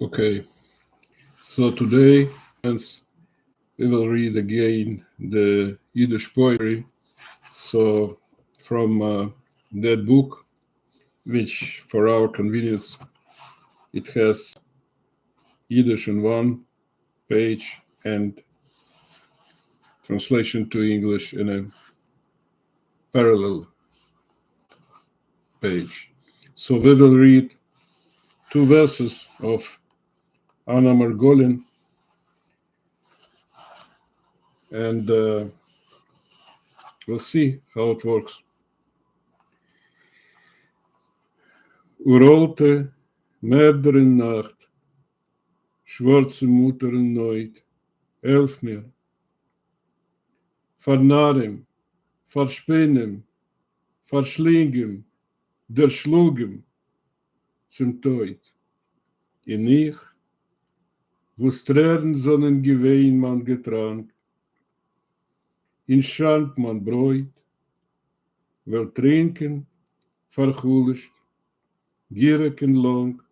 Okay, so today friends, we will read again the Yiddish poetry. So, from that book, which for our convenience, it has Yiddish in one page and translation to English in a parallel page. So, we will read two verses of Anna Margolin and we'll see how it works. Urolte, Merder in Nacht, schwarze Mutter in Neut, helf mir. Vernarim, verspinnen, verschlingen, derschlugen, zum Teut. In ich, wo Strären sonnen gewein man getrank, in Schand man bräut, wel trinken, verchulischt, giereken long,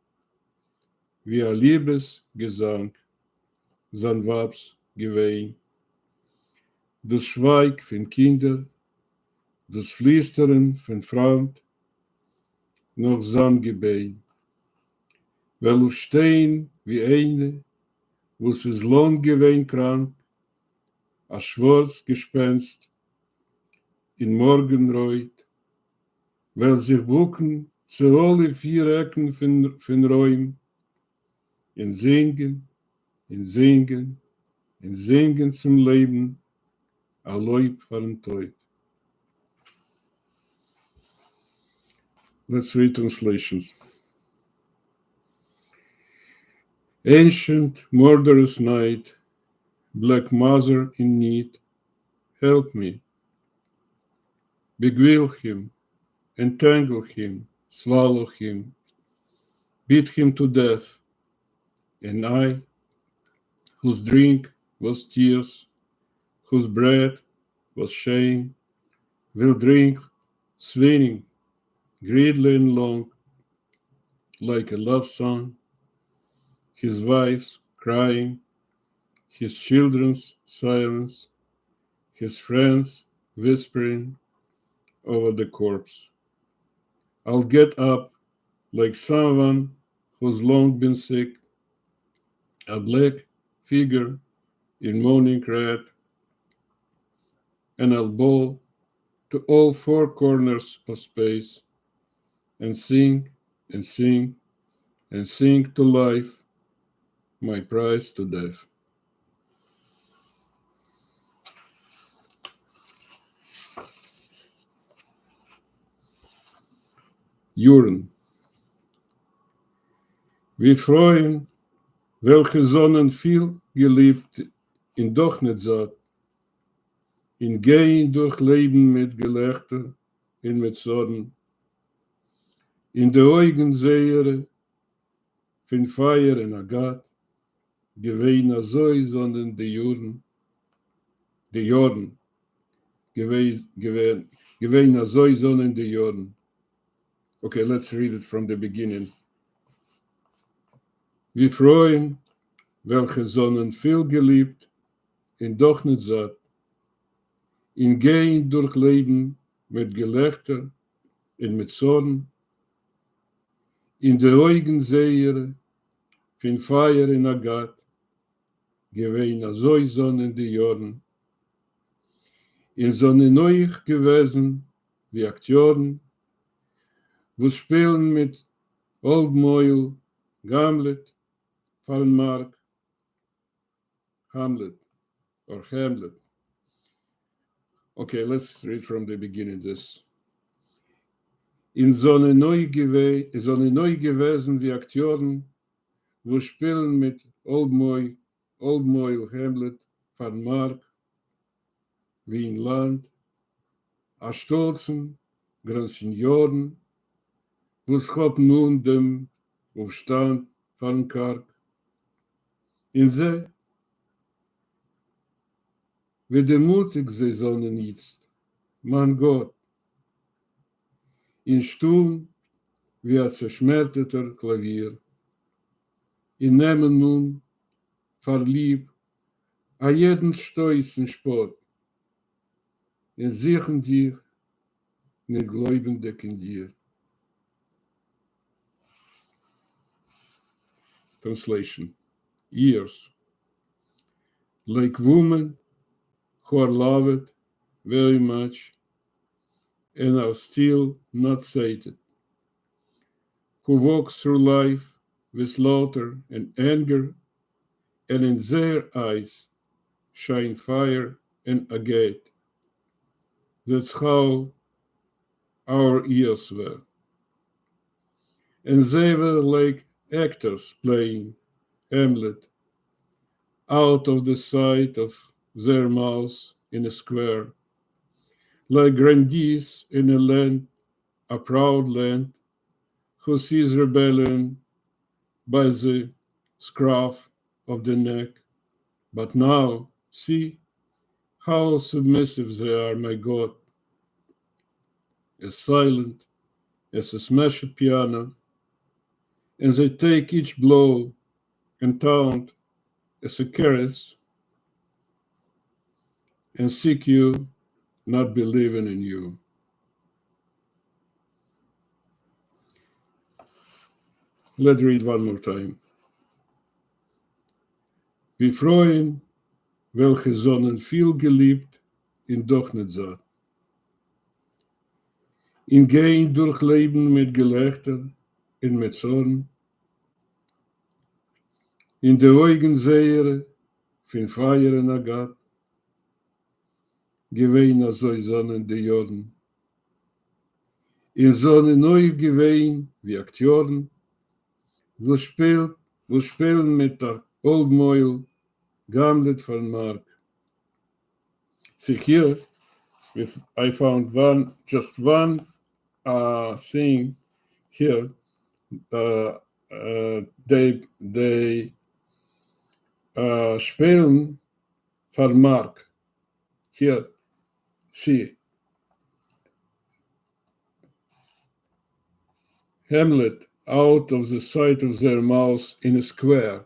wie a Liebesgesang, san Wabs gewein. Das Schweig von Kinder, das Flüstern von Freund, noch san Gebein. Wel auf Stein wie eine, wo es lang gewein krank, a schwarz Gespenst, in Morgenreut, weil sich bucken zu alle vier Ecken von Räum, in Singen, in Singen, in Singen zum Leben, a Leib von Teut. Let's read translations. Ancient, murderous night, black mother in need, help me. Beguile him, entangle him, swallow him, beat him to death, and I, whose drink was tears, whose bread was shame, will drink, swinging, greedily and long, like a love song, his wife's crying, his children's silence, his friends whispering over the corpse. I'll get up like someone who's long been sick, a black figure in morning red, and I'll bow to all four corners of space and sing and sing and sing to life my price to death. Juren. Wir freuen, welche Sonnen viel geliebt, in doch nicht satt, in gehen durch Leben mit Gelächter, in mit Sonnen, in de Augen sehere, von Feier in Agat, gewein a so Sonnen die Jorden, gewein a so Sonnen die Jorden. Okay, let's read it from the beginning. Wir freuen, welche Sonnen viel geliebt, in doch nicht satt, in gehen durch Leben mit Gelächter, in mit Sonnen, in de Augen sehere, von Feier in Agat, gewein a so Sonnen die Jorden, in Sonne neuch gewesen, wie Akteuren, wo spielen mit Old Moil, Gamlet, Fallen Mark, Hamlet, or Hamlet. Okay, let's read from the beginning this. In Sonne neu gewesen, wie Akteuren, wo spielen mit Old Moil, Hamlet, Fallen Mark, wie in Land, a stolzen, Grand Signoren, wo schop nun dem Aufstand von Kark. In sie, wie demutig sie sonnen jetzt, mein Gott, in Sturm wie ein zerschmetterter Klavier. in nemen nun verlieb a jeden Stoß in Sport, in sichern dir, nicht gläubendek in dir. Translation. Years. Like women who are loved very much and are still not sated, who walk through life with slaughter and anger, and in their eyes shine fire and agate. That's how our ears were. And they were like actors playing Hamlet out of the sight of their mouths in a square, like grandees in a proud land, who sees rebellion by the scruff of the neck. But now, see how submissive they are, my God, as silent as a smashed piano, and they take each blow and taunt as a caress, and seek you, not believing in you. Let's read one more time. Wir freuen, welche Sonnen viel geliebt, in doch nicht satt. In gehen durch Leben mit Gelächter, in mit Zorn, in de Augen Seere, fin Feier und Agat, gewehen also Sonnen de Jorden. In Sonnen neu gewehen, wie Akteuren, wo spielen mit der Oldmoil, Gamlet von Mark. See here, if I found just one thing here. They spielen von Mark. Here, see. Hamlet out of the sight of their mouth in a square.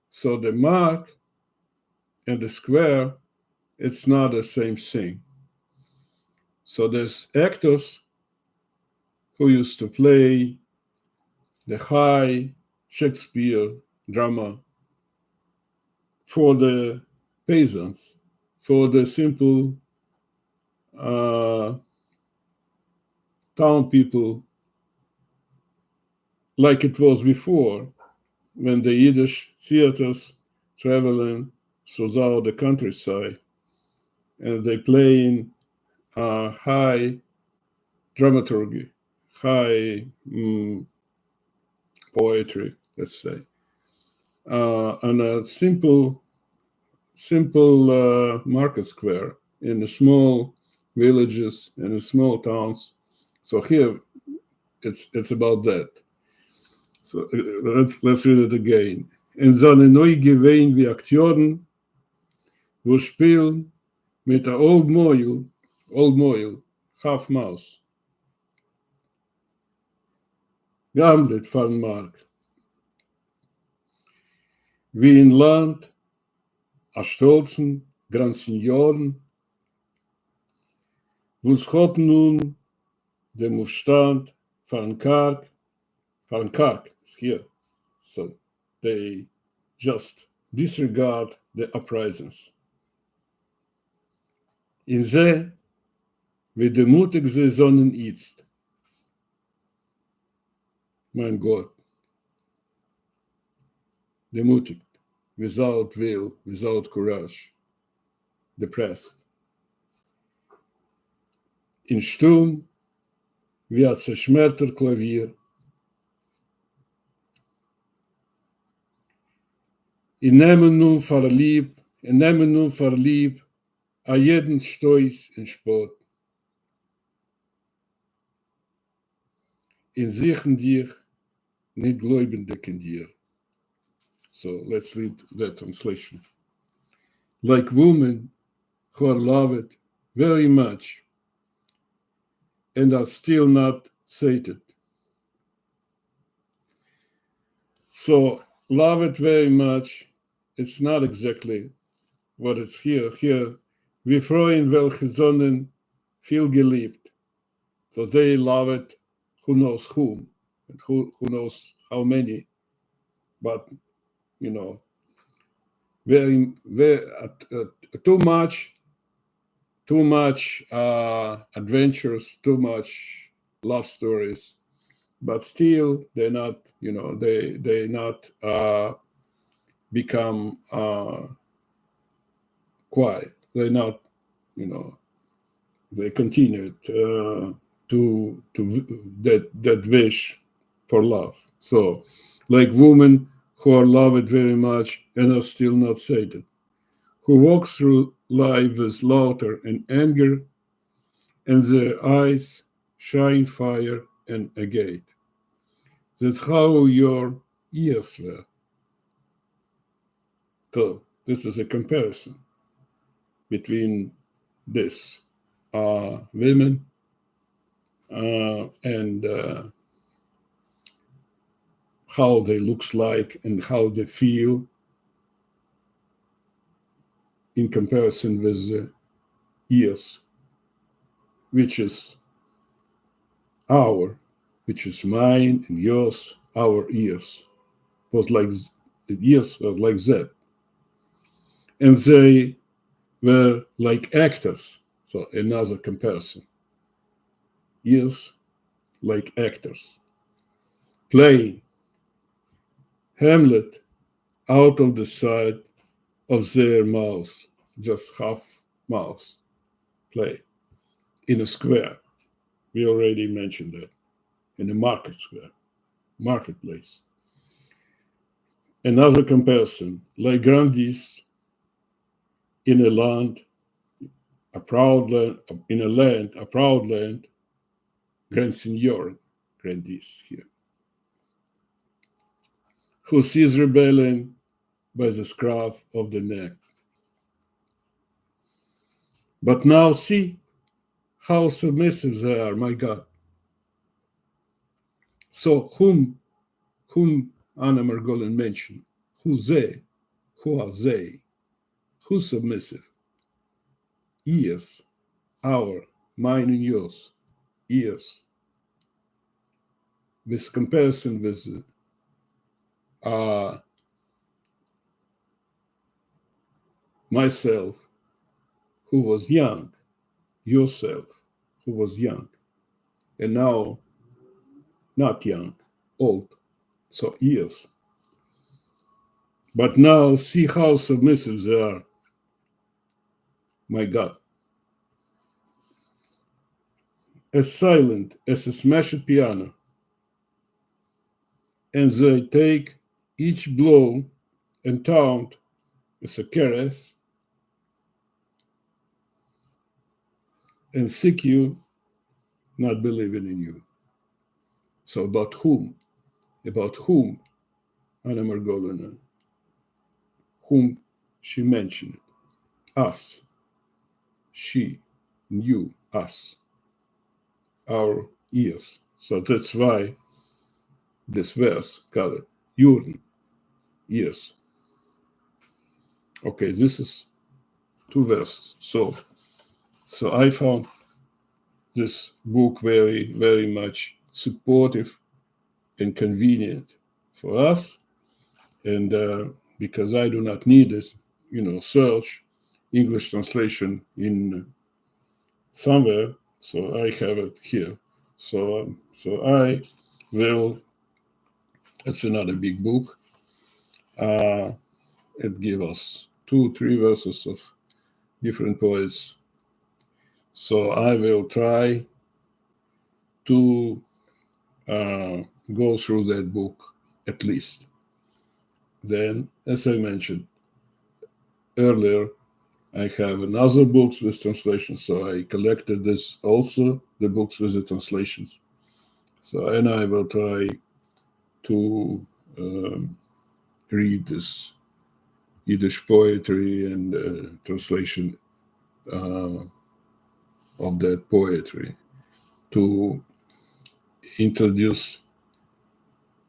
So the mark and the square, it's not the same thing. So there's actors who used to play the high Shakespeare drama for the peasants, for the simple town people, like it was before, when the Yiddish theaters traveling throughout the countryside, and they play in high dramaturgy, high poetry, let's say, and a simple market square in the small villages and the small towns. So here, it's about that. So let's read it again. En seine neu gewehen wie Akteuren, wo spielen mit der Old Moil, half mouse. Gamlet van Mark. Wie in Land, a stolzen Grand Signoren, wo schot nun dem Aufstand van Kark, here. So they just disregard the uprisings. In ze, wie demutig sie sonnen ist. Mein Gott, demutigt, without will, without courage, depressed. In Sturm, wie ein zerschmetterter Klavier. In nemen nun verlieb, a jeden Stoß in Sport. In sichern dir, nicht gläubendek in dir. So let's read that translation. Like women who are loved very much and are still not sated. So love it very much. It's not exactly what it's here. Here, wir freuen welche Sonnen viel geliebt. So they love it, who knows whom, and who knows how many. But, you know, very too much adventures, too much love stories. But still, they're not, they not become quiet. They're not, you know, they continued to that wish for love. So, like women who are loved very much and are still not sated, who walk through life with laughter and anger, and their eyes shine fire and agate. That's how your ears were. So this is a comparison between this women and how they looks like and how they feel in comparison with the ears, which is our, which is mine and yours, our ears. Was like ears were like that, and they were like actors. So another comparison: ears like actors playing Hamlet out of the side of their mouths, just half mouth play in a square. We already mentioned that in a market square, marketplace. Another comparison, like grandees in a land, a proud land, in a land, a proud land, grand seigneur, grandees here, who sees rebellion by the scruff of the neck. But now see how submissive they are, my God. So whom Anna Margolin mentioned, who they, who are they, who's submissive? Ears, our, mine and yours, ears. This comparison with uh, myself, who was young, yourself, who was young, and now not young, old, so ears. But now see how submissive they are, my God. As silent as a smashed piano, and they take each blow and taunt as a caress, and seek you, not believing in you. So about whom? About whom Anna Margolina, whom she mentioned? Us. She knew us, our ears. So that's why this verse called it your ears. Okay, this is two verses. So I found this book very, very much supportive and convenient for us. And because I do not need this, search English translation in somewhere, so I have it here. So I will. It's another big book. It gives us 2-3 verses of different poets. So I will try to go through that book at least. Then, as I mentioned earlier, I have another books with translations, so I collected this also, the books with the translations. So, and I will try to read this Yiddish poetry and translation of that poetry to introduce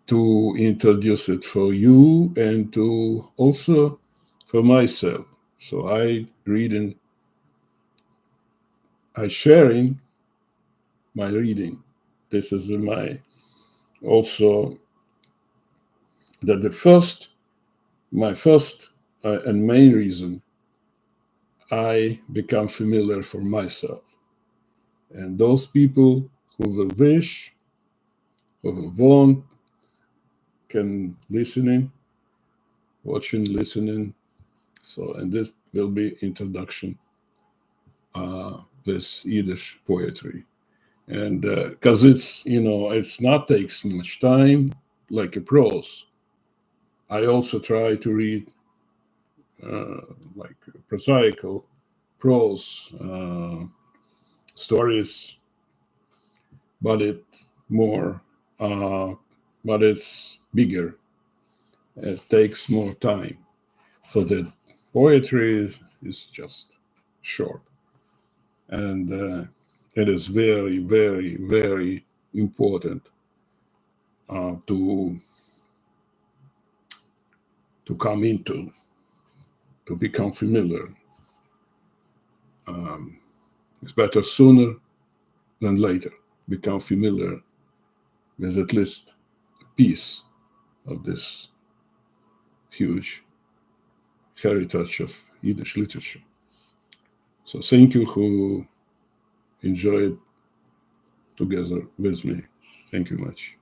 to introduce it for you and to also for myself. So I sharing my reading. This is my also that my first and main reason I become familiar for myself. And those people who will wish, who will want, can listening, watching, listening. So, and this will be introduction this Yiddish poetry. And because it's not takes much time like a prose. I also try to read like prosaical prose stories, but more, but it's bigger. It takes more time. So the poetry is just short, and it is very, very, very important to come into, to become familiar. It's better sooner than later. Become familiar with at least a piece of this huge heritage of Yiddish literature. So thank you who enjoyed together with me. Thank you much.